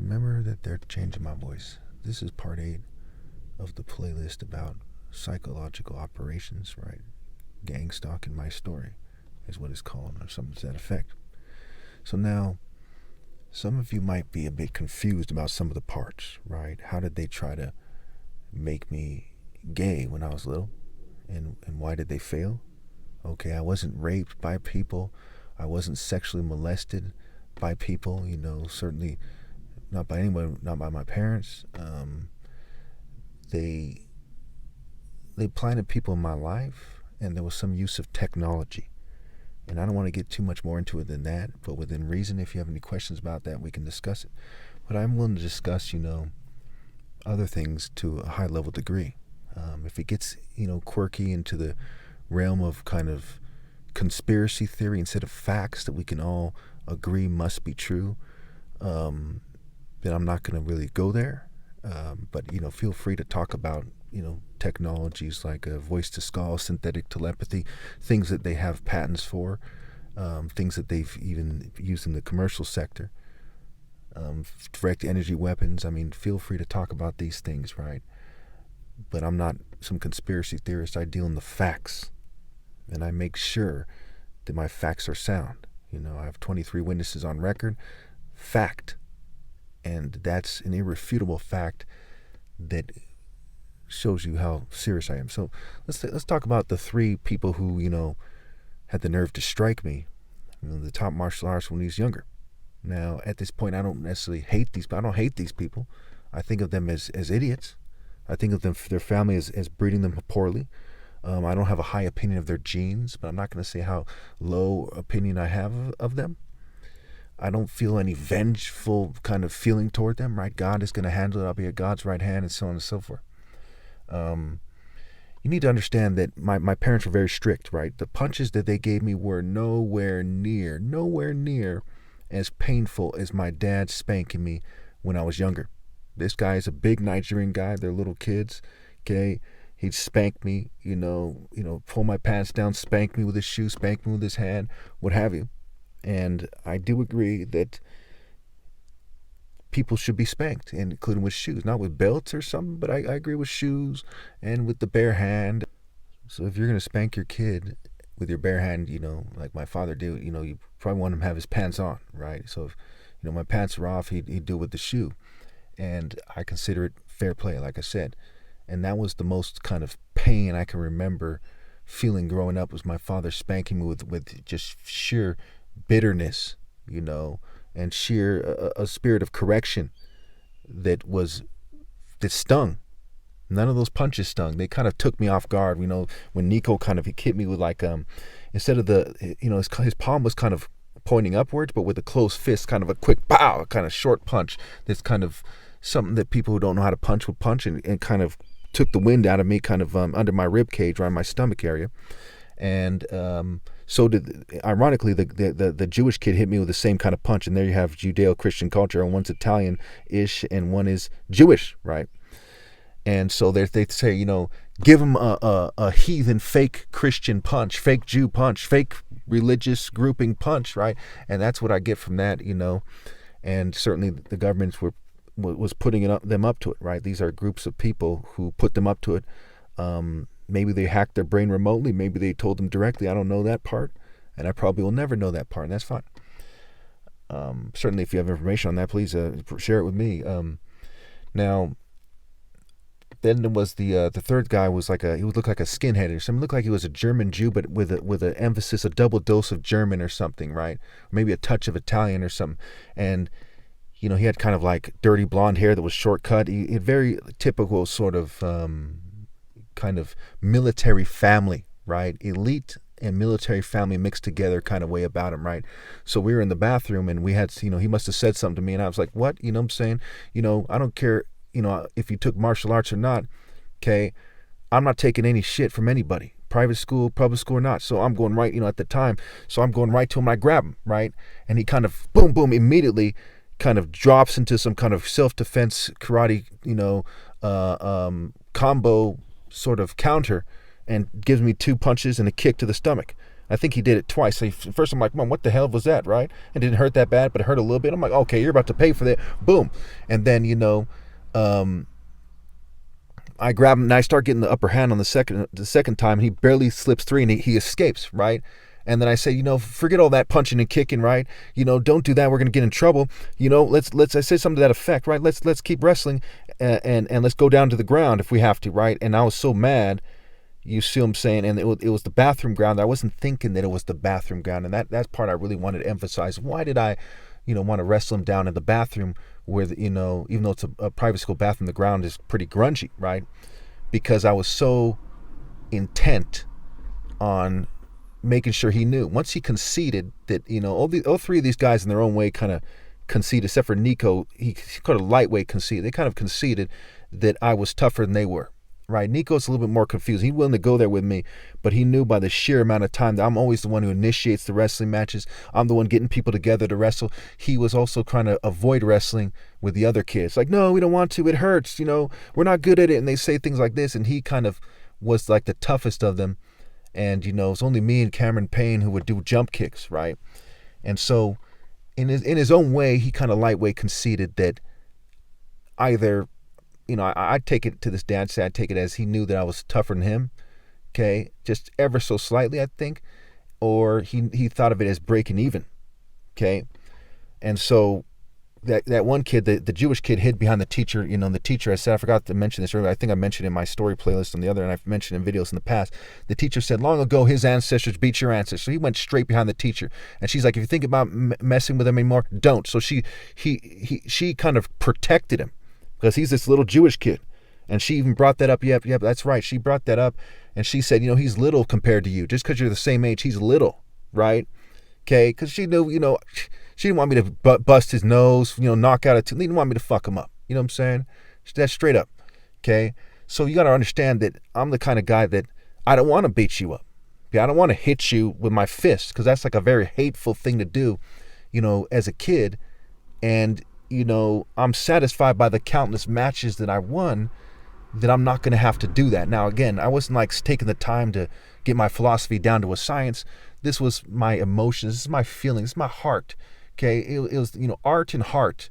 Remember that they're changing my voice. This is part 8 of the playlist about psychological operations, right? Gangstalking my story is what it's called, or something to that effect. So now, some of you might be a bit confused about some of the parts, right? How did they try to make me gay when I was little? And why did they fail? Okay, I wasn't raped by people. I wasn't sexually molested by people, certainly not by anyone, not by my parents. They planted people in my life, and there was some use of technology. And I don't want to get too much more into it than that, but within reason, if you have any questions about that, we can discuss it. But I'm willing to discuss, other things to a high level degree. If it gets, quirky into the realm of kind of conspiracy theory instead of facts that we can all agree must be true, then I'm not going to really go there. But feel free to talk about technologies like voice to skull, synthetic telepathy, things that they have patents for, things that they've even used in the commercial sector, direct energy weapons. I mean, feel free to talk about these things, right? But I'm not some conspiracy theorist. I deal in the facts, and I make sure that my facts are sound. I have 23 witnesses on record. Fact. And that's an irrefutable fact that shows you how serious I am. So let's talk about the 3 people who, had the nerve to strike me, the top martial artists when he was younger. Now, at this point, I don't necessarily hate these people. I don't hate these people. I think of them as idiots. I think of them, their family as breeding them poorly. I don't have a high opinion of their genes, but I'm not going to say how low opinion I have of them. I don't feel any vengeful kind of feeling toward them, right? God is going to handle it. I'll be at God's right hand, and so on and so forth. You need to understand that my parents were very strict, right? The punches that they gave me were nowhere near as painful as my dad spanking me when I was younger. This guy is a big Nigerian guy. They're little kids, okay? He'd spank me, pull my pants down, spank me with his shoe, spank me with his hand, what have you. And I do agree that people should be spanked, including with shoes, not with belts or something, but I agree with shoes and with the bare hand. So if you're going to spank your kid with your bare hand, like my father did, you probably want him to have his pants on, right? So if, my pants were off, he'd do it with the shoe. And I consider it fair play, like I said. And that was the most kind of pain I can remember feeling growing up, was my father spanking me with just sheer bitterness, and sheer a spirit of correction that stung. None of those punches stung. They kind of took me off guard. When Nico kind of hit me with instead of his palm was kind of pointing upwards, but with a closed fist, kind of a quick pow, kind of short punch. That's kind of something that people who don't know how to punch would punch, and kind of took the wind out of me, kind of under my rib cage, around my stomach area. And so did, ironically, the Jewish kid hit me with the same kind of punch. And there you have Judeo-Christian culture, and one's Italian-ish and one is Jewish, right? And so they say, give him a heathen, fake Christian punch, fake Jew punch, fake religious grouping punch, right? And that's what I get from that, And certainly the governments was putting them up to it, right? These are groups of people who put them up to it. Maybe they hacked their brain remotely. Maybe they told them directly. I don't know that part, and I probably will never know that part, and that's fine. Certainly, if you have information on that, please share it with me. Now, then there was the third guy was he would look like a skinhead or something. Looked like he was a German Jew, but with an emphasis, a double dose of German or something, right? Or maybe a touch of Italian or something. And he had kind of like dirty blonde hair that was shortcut. He had very typical sort of kind of military family, right? Elite and military family mixed together kind of way about him, right? So we were in the bathroom, and we had, he must have said something to me, and I was like, what? What I'm saying? I don't care, if you took martial arts or not, okay? I'm not taking any shit from anybody, private school, public school or not. So I'm going right, at the time. So I'm going right to him, and I grab him, right? And he kind of, boom, boom, immediately kind of drops into some kind of self-defense karate, combo sort of counter, and gives me 2 punches and a kick to the stomach. I think he did it twice. So first I'm like, Mom, what the hell was that, right? It didn't hurt that bad, but it hurt a little bit. I'm like, okay, you're about to pay for that. Boom. And then, I grab him and I start getting the upper hand on the second time, and he barely slips free and he escapes, right? And then I say, forget all that punching and kicking, right? Don't do that. We're gonna get in trouble. Let's. I say something to that effect, right? Let's keep wrestling, and let's go down to the ground if we have to, right? And I was so mad. You see what I'm saying? And it was the bathroom ground. I wasn't thinking that it was the bathroom ground, and that's part I really wanted to emphasize. Why did I, want to wrestle him down in the bathroom where even though it's a private school bathroom, the ground is pretty grungy, right? Because I was so intent on making sure he knew. Once he conceded that, all three of these guys in their own way kind of conceded, except for Nico, he kind of lightweight conceded. They kind of conceded that I was tougher than they were, right? Nico's a little bit more confused. He's willing to go there with me, but he knew by the sheer amount of time that I'm always the one who initiates the wrestling matches. I'm the one getting people together to wrestle. He was also trying to avoid wrestling with the other kids. Like, no, we don't want to. It hurts. We're not good at it. And they say things like this. And he kind of was like the toughest of them. And, it's only me and Cameron Payne who would do jump kicks, right? And so in his own way, he kind of lightweight conceded that either, I take it to this day, I'd say I take it as he knew that I was tougher than him, okay, just ever so slightly, I think, or he thought of it as breaking even, okay? And so that one kid, the Jewish kid, hid behind the teacher. The teacher, I said, I forgot to mention this earlier. I think I mentioned it in my story playlist on the other, and I've mentioned in videos in the past. The teacher said, long ago, his ancestors beat your ancestors. So he went straight behind the teacher. And she's like, if you think about messing with him anymore, don't. So she kind of protected him because he's this little Jewish kid. And she even brought that up. Yep, that's right. She brought that up. And she said, he's little compared to you. Just because you're the same age, he's little, right? Okay, because she knew, she didn't want me to bust his nose, knock out a tooth. She didn't want me to fuck him up. You know what I'm saying? That's straight up. Okay? So you got to understand that I'm the kind of guy that I don't want to beat you up. Okay? I don't want to hit you with my fist because that's like a very hateful thing to do, as a kid. And, I'm satisfied by the countless matches that I won that I'm not going to have to do that. Now, again, I wasn't like taking the time to get my philosophy down to a science. This was my emotions. This is my feelings. This is my heart. Okay, it was, art and heart,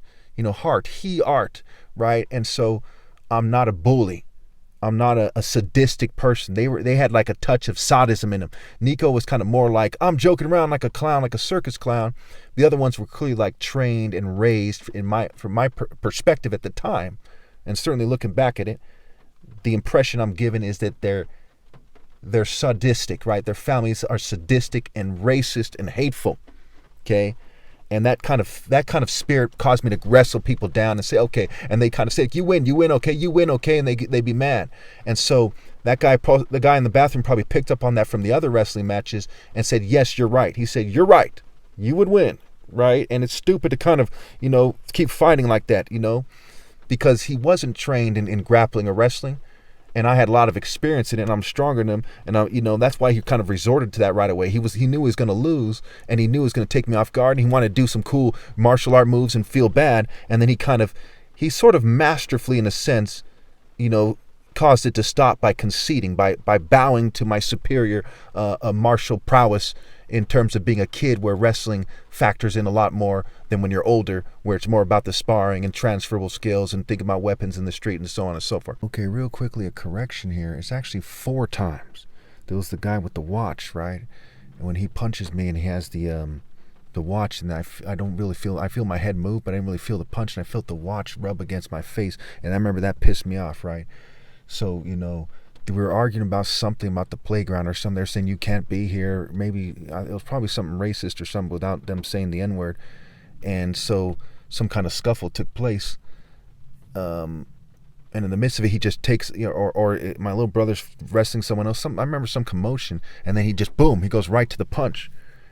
he art, right? And so I'm not a bully. I'm not a sadistic person. They had like a touch of sadism in them. Nico was kind of more like, I'm joking around like a clown, like a circus clown. The other ones were clearly like trained and raised from my perspective at the time. And certainly looking back at it, the impression I'm given is that they're sadistic, right? Their families are sadistic and racist and hateful, okay? And that kind of spirit caused me to wrestle people down and say, okay. And they kind of say, you win, okay, you win, okay. And they'd be mad. And so the guy in the bathroom probably picked up on that from the other wrestling matches and said, yes, you're right. He said, you're right. You would win, right? And it's stupid to kind of, keep fighting like that, because he wasn't trained in grappling or wrestling. And I had a lot of experience in it, and I'm stronger than him. And that's why he kind of resorted to that right away. He knew he was going to lose, and he knew he was going to take me off guard, and he wanted to do some cool martial art moves and feel bad. And then he sort of masterfully, in a sense, caused it to stop by conceding, by bowing to my superior martial prowess in terms of being a kid, where wrestling factors in a lot more than when you're older, where it's more about the sparring and transferable skills and thinking about weapons in the street and so on and so forth. Okay, real quickly, a correction here. It's actually 4 times. There was the guy with the watch, right? And when he punches me and he has the watch, and I don't really feel, I feel my head move, but I didn't really feel the punch, and I felt the watch rub against my face, and I remember that pissed me off, right? So, we were arguing about something about the playground or something. They're saying you can't be here. Maybe it was probably something racist or something without them saying the N-word. And so some kind of scuffle took place. And in the midst of it, he just takes, or my little brother's wrestling someone else. I remember some commotion, and then he just, boom, he goes right to the punch.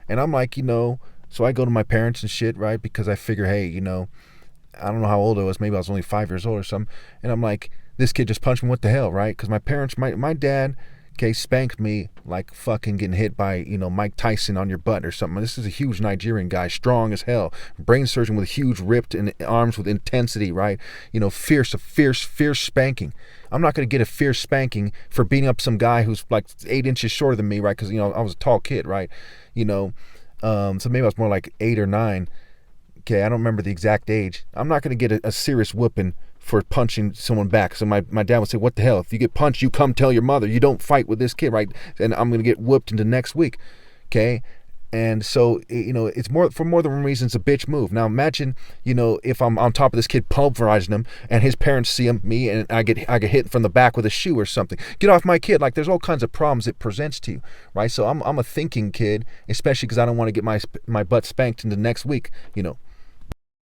And I'm like, so I go to my parents and shit, right? Because I figure, hey, I don't know how old I was. Maybe I was only 5 years old or something. And I'm like, this kid just punched me. What the hell, right? Because my parents, my dad Okay, spank me like fucking getting hit by, Mike Tyson on your butt or something. This is a huge Nigerian guy, strong as hell, brain surgeon with huge ripped arms with intensity, right? Fierce spanking. I'm not gonna get a fierce spanking for beating up some guy who's like 8 inches shorter than me, right? Because I was a tall kid, right? You know, so maybe I was more like 8 or 9. Okay, I don't remember the exact age. I'm not gonna get a serious whooping for punching someone back. So my dad would say, what the hell? If you get punched, you come tell your mother. You don't fight with this kid, right? And I'm going to get whooped into next week. Okay? And so, it's more for more than one reason. It's a bitch move. Now imagine, if I'm on top of this kid pulverizing him and his parents see me and I get hit from the back with a shoe or something. Get off my kid. Like there's all kinds of problems it presents to you, right? So I'm a thinking kid, especially because I don't want to get my butt spanked into next week,